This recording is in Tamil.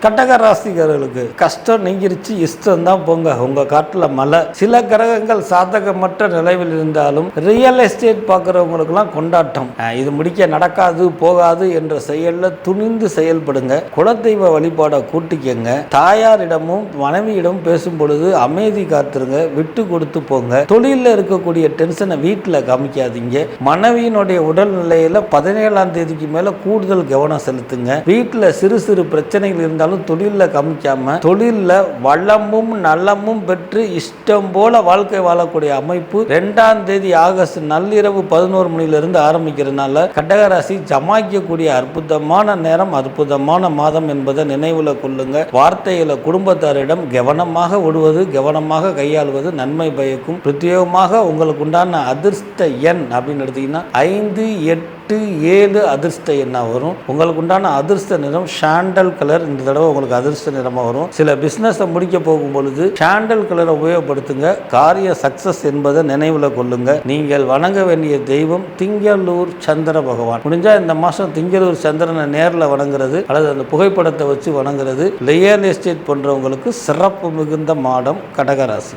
கடக ராசிக்காரர்களுக்கு கஷ்டம் நீங்கிருச்சு, இஷ்டம் தான் போங்க. உங்க காட்டுல மழை. சில கிரகங்கள் சாதகமற்ற நிலையில் இருந்தாலும் ரியல் எஸ்டேட் பார்க்குறவங்களுக்குலாம் கொண்டாட்டம். இது முடிக்க நடக்காது போகாது என்ற செயல்ல துணிந்து செயல்படுங்க. குலதெய்வ வழிபாடை கூட்டிக்கங்க. தாயாரிடமும் மனைவியிடம் பேசும் பொழுது அமைதி காத்துருங்க, விட்டு கொடுத்து போங்க. தொழிலில் இருக்கக்கூடிய டென்ஷனை வீட்டில் காமிக்காதீங்க. மனைவியினுடைய உடல்நிலையில 17ஆம் தேதிக்கு மேல கூடுதல் கவனம் செலுத்துங்க. வீட்டில் சிறு சிறு பிரச்சனைகள் இருந்தாலும் தொழிலில் காமிக்காம தொழிலில் வளமும் நலமும் பெற்று இஷ்டம் போல வாழ்க்கை வாழக்கூடிய அமைப்பு 2ஆம் தேதி ஆகஸ்ட் நள்ளிரவு 11 மணிலிருந்து ஆரம்பிக்கிறதுனால கடகராசி ஜமாய்க்கக்கூடிய அற்புதமான நேரம், அற்புதமான மாதம் என்பதை நினைவுல கொள்ளுங்க. வார்த்தைகளை குடும்பத்தாரிடம் கவனமாக விடுவது, கவனமாக கையாளுவது நன்மை பயக்கும். பிரத்யேகமாக உங்களுக்கு உண்டான அதிர்ஷ்ட எண் அப்படின்னு எடுத்தீங்கன்னா 5, 8, 7 அதிர்ஷ்ட எண்ணா வரும். உங்களுக்கு உண்டான அதிர்ஷ்ட நிறம் சாண்டல் கலர். இந்த தடவை உங்களுக்கு அதிர்ஷ்ட நிறமா வரும். சில பிசினஸ் முடிக்க போகும் பொழுது சாண்டல் கலரை உபயோகப்படுத்துங்க. காரிய சக்சஸ் என்பதை நினைவுல கொள்ளுங்க. நீங்கள் வணங்க வேண்டிய தெய்வம் திங்களூர் சந்திர பகவான். முடிஞ்சா இந்த மாசம் திங்களூர் சந்திரனை நேரில் வணங்குறது அல்லது அந்த புகைப்படத்தை வச்சு வணங்குறது ரியல் எஸ்டேட் பண்றவங்களுக்கு சிறப்பு மிகுந்த மாடம் கடகராசி.